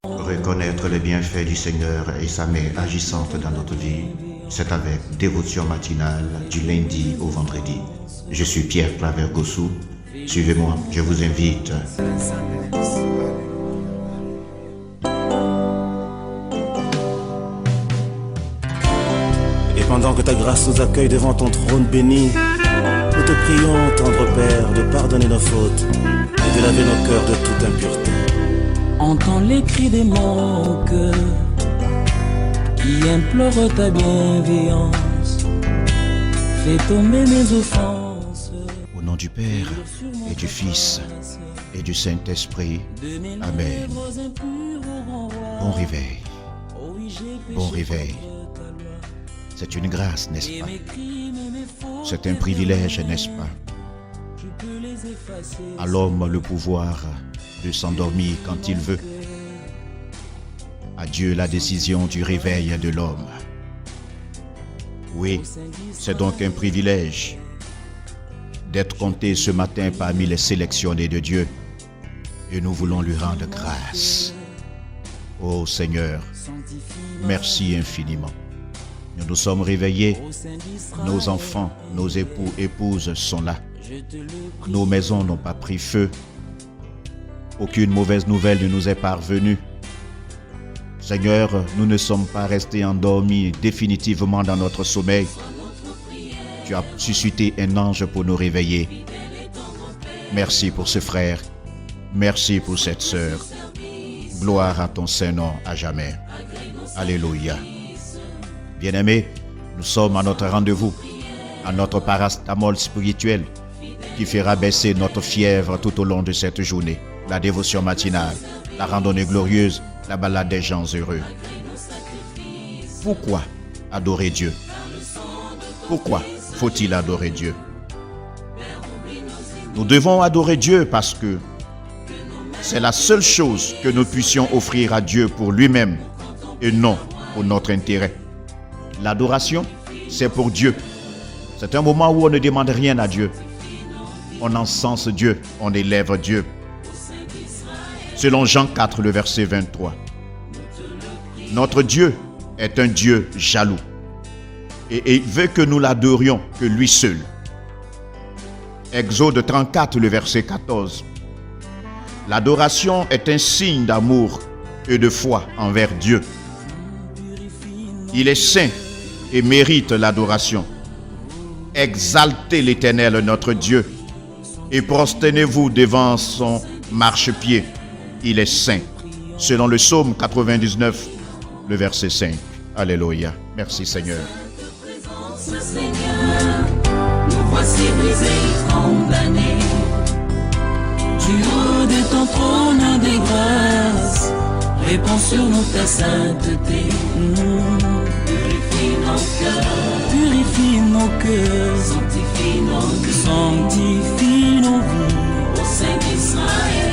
Reconnaître les bienfaits du Seigneur et sa main agissante dans notre vie, c'est avec dévotion matinale du lundi au vendredi. Je suis Pierre Claver Gossou. Suivez-moi, je vous invite. Et pendant que ta grâce nous accueille devant ton trône béni, nous te prions, tendre Père, de pardonner nos fautes et de laver nos cœurs de toute impureté. Entends les cris de mon cœur qui implore ta bienveillance. Fais tomber mes offenses. Au nom du Père et du Fils et du Saint-Esprit. Amen. Bon réveil. Bon réveil. C'est une grâce, n'est-ce pas? C'est un privilège, n'est-ce pas? À l'homme le pouvoir de s'endormir quand il veut. À Dieu la décision du réveil de l'homme. Oui, c'est donc un privilège d'être compté ce matin parmi les sélectionnés de Dieu. Et nous voulons lui rendre grâce. Ô Seigneur, merci infiniment. Nous nous sommes réveillés. Nos enfants, nos époux, épouses sont là. Nos maisons n'ont pas pris feu. Aucune mauvaise nouvelle ne nous est parvenue. Seigneur, nous ne sommes pas restés endormis définitivement dans notre sommeil. Tu as suscité un ange pour nous réveiller. Merci pour ce frère. Merci pour cette sœur. Gloire à ton Saint-Nom à jamais. Alléluia. Bien-aimés, nous sommes à notre rendez-vous, à notre parastamol spirituel qui fera baisser notre fièvre tout au long de cette journée. La dévotion matinale, la randonnée glorieuse, la balade des gens heureux. Pourquoi adorer Dieu? Pourquoi faut-il adorer Dieu? Nous devons adorer Dieu parce que c'est la seule chose que nous puissions offrir à Dieu pour lui-même et non pour notre intérêt. L'adoration, c'est pour Dieu. C'est un moment où on ne demande rien à Dieu. On encense Dieu, on élève Dieu. Selon Jean 4, le verset 23. Notre Dieu est un Dieu jaloux. Et il veut que nous l'adorions, que lui seul. Exode 34, le verset 14. L'adoration est un signe d'amour et de foi envers Dieu. Il est saint et mérite l'adoration. Exaltez l'Éternel notre Dieu et prosternez-vous devant son marchepied. Il est saint. Selon le psaume 99, le verset 5. Alléluia. Merci Seigneur. Seigneur, nous voici brisés, condamnés. Du haut de ton trône des grâces, réponds sur nous ta sainteté. Purifie nos cœurs, purifie nos cœurs, sanctifie nos vies, sanctifie nos vies. Ô Saint d'Israël,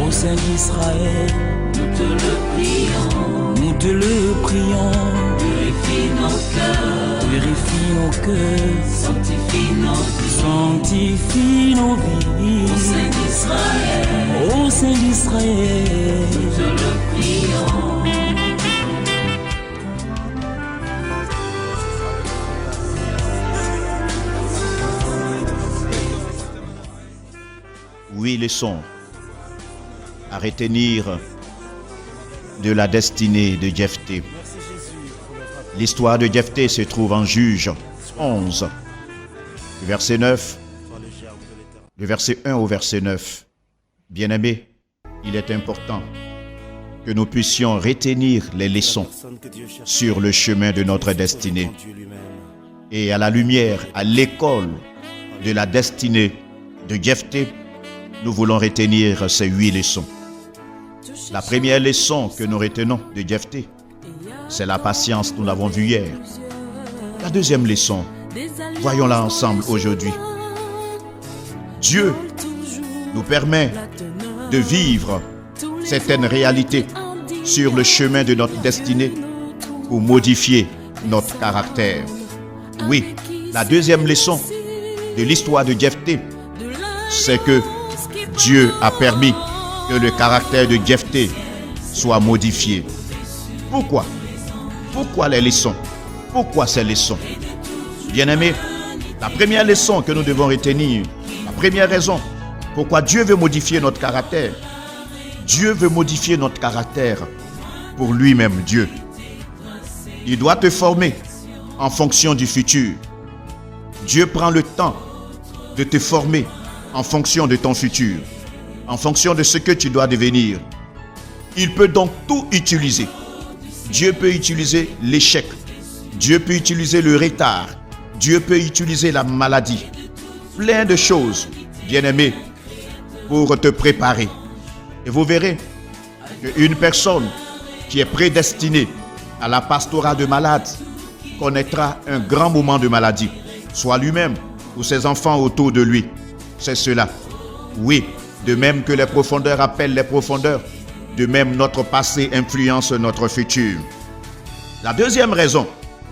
ô Saint d'Israël, nous te le prions, nous te le prions. Purifie nos cœurs, purifie nos cœurs, sanctifie nos vies, sanctifie nos vies. Ô Saint d'Israël, ô Saint d'Israël, nous te le prions. Oui, leçons à retenir de la destinée de Jephthé. L'histoire de Jephthé se trouve en Juges 11, le verset 9, le verset 1 au verset 9. Bien-aimés, il est important que nous puissions retenir les leçons sur le chemin de notre destinée. Et à la lumière, à l'école de la destinée de Jephthé, nous voulons retenir ces 8 leçons. La première leçon que nous retenons de Jephthé, c'est la patience, nous l'avons vu hier. La deuxième leçon, voyons-la ensemble aujourd'hui. Dieu nous permet de vivre certaines réalités sur le chemin de notre destinée pour modifier notre caractère. Oui, la deuxième leçon de l'histoire de Jephthé, c'est que Dieu a permis que le caractère de Jephthé soit modifié. Pourquoi? Pourquoi les leçons? Pourquoi ces leçons? Bien-aimés, la première leçon que nous devons retenir, la première raison pourquoi Dieu veut modifier notre caractère, Dieu veut modifier notre caractère pour lui-même, Dieu. Il doit te former en fonction du futur. Dieu prend le temps de te former en fonction de ton futur, en fonction de ce que tu dois devenir. Il peut donc tout utiliser. Dieu peut utiliser l'échec. Dieu peut utiliser le retard. Dieu peut utiliser la maladie. Plein de choses, bien-aimés, pour te préparer. Et vous verrez qu'une personne qui est prédestinée à la pastorat de malades connaîtra un grand moment de maladie, soit lui-même ou ses enfants autour de lui. C'est cela. Oui, de même que les profondeurs appellent les profondeurs, de même notre passé influence notre futur. La deuxième raison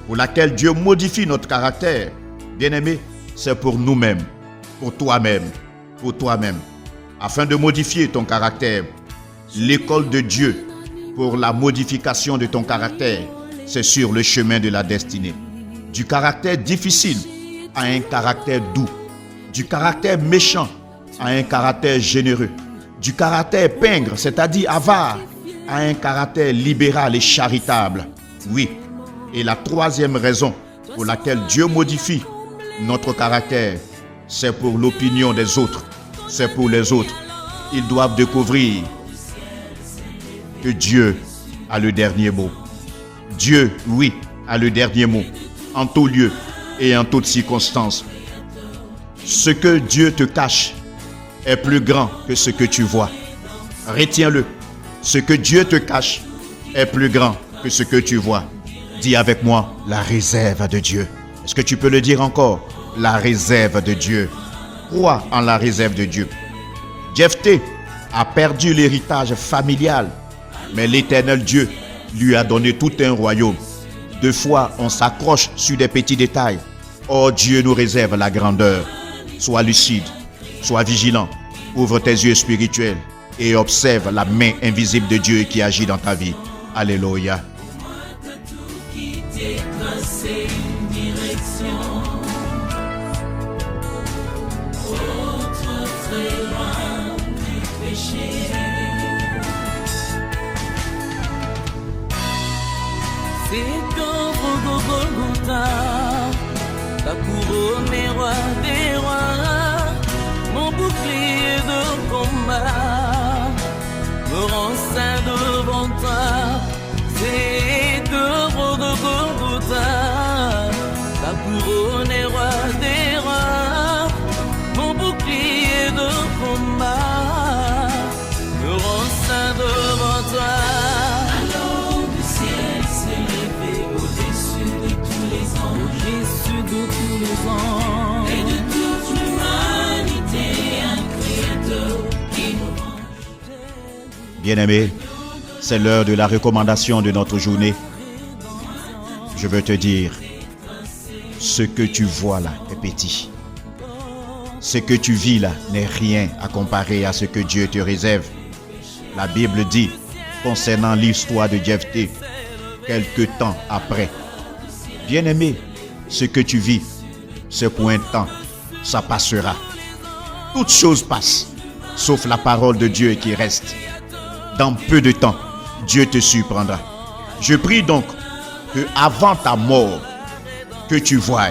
pour laquelle Dieu modifie notre caractère, bien-aimé, c'est pour nous-mêmes, pour toi-même, afin de modifier ton caractère. L'école de Dieu pour la modification de ton caractère, c'est sur le chemin de la destinée. Du caractère difficile à un caractère doux, du caractère méchant à un caractère généreux, du caractère pingre, c'est-à-dire avare, à un caractère libéral et charitable. Oui, et la troisième raison pour laquelle Dieu modifie notre caractère, c'est pour l'opinion des autres, c'est pour les autres. Ils doivent découvrir que Dieu a le dernier mot. Dieu, oui, a le dernier mot, en tout lieu et en toute circonstance. Ce que Dieu te cache est plus grand que ce que tu vois. Retiens-le. Ce que Dieu te cache est plus grand que ce que tu vois. Dis avec moi, la réserve de Dieu. Est-ce que tu peux le dire encore? La réserve de Dieu. Crois en la réserve de Dieu. Jephthé a perdu l'héritage familial, mais l'Éternel Dieu lui a donné tout un royaume. Deux fois, on s'accroche sur des petits détails. Or, Dieu nous réserve la grandeur. Sois lucide, sois vigilant, ouvre tes yeux spirituels et observe la main invisible de Dieu qui agit dans ta vie. Alléluia. C'est au Golgotha, ta couronne est roi des rois, mon bouclier de combat me rend saint devant toi. C'est au Golgotha, ta couronne est roi des rois, mon bouclier de combat me rend saint devant toi. Au-dessus de tous les ans et de toute l'humanité, un créateur qui nous rend. Bien-aimé, c'est l'heure de la recommandation de notre journée. Je veux te dire, ce que tu vois là est petit. Ce que tu vis là n'est rien à comparer à ce que Dieu te réserve. La Bible dit, concernant l'histoire de Jephthé, quelque temps après, bien-aimé, ce que tu vis, c'est pour un temps, ça passera. Toutes choses passent, sauf la parole de Dieu qui reste. Dans peu de temps, Dieu te surprendra. Je prie donc que avant ta mort, que tu voies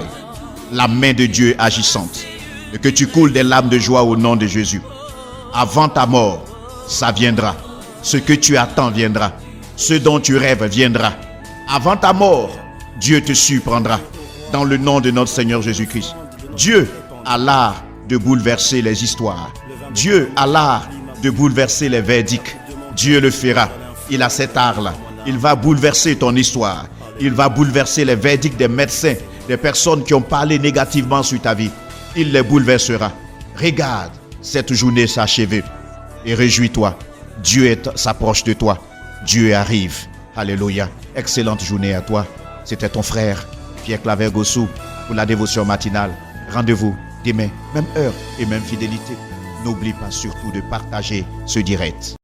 la main de Dieu agissante et que tu coules des larmes de joie au nom de Jésus. Avant ta mort, ça viendra. Ce que tu attends viendra. Ce dont tu rêves viendra. Avant ta mort, Dieu te surprendra. Dans le nom de notre Seigneur Jésus-Christ. Dieu a l'art de bouleverser les histoires. Dieu a l'art de bouleverser les verdicts. Dieu le fera. Il a cet art-là. Il va bouleverser ton histoire. Il va bouleverser les verdicts des médecins, des personnes qui ont parlé négativement sur ta vie. Il les bouleversera. Regarde, cette journée s'achève et réjouis-toi. Dieu s'approche de toi. Dieu arrive. Alléluia. Excellente journée à toi. C'était ton frère Pierre Claver Gossou pour la dévotion matinale. Rendez-vous demain, même heure et même fidélité. N'oublie pas surtout de partager ce direct.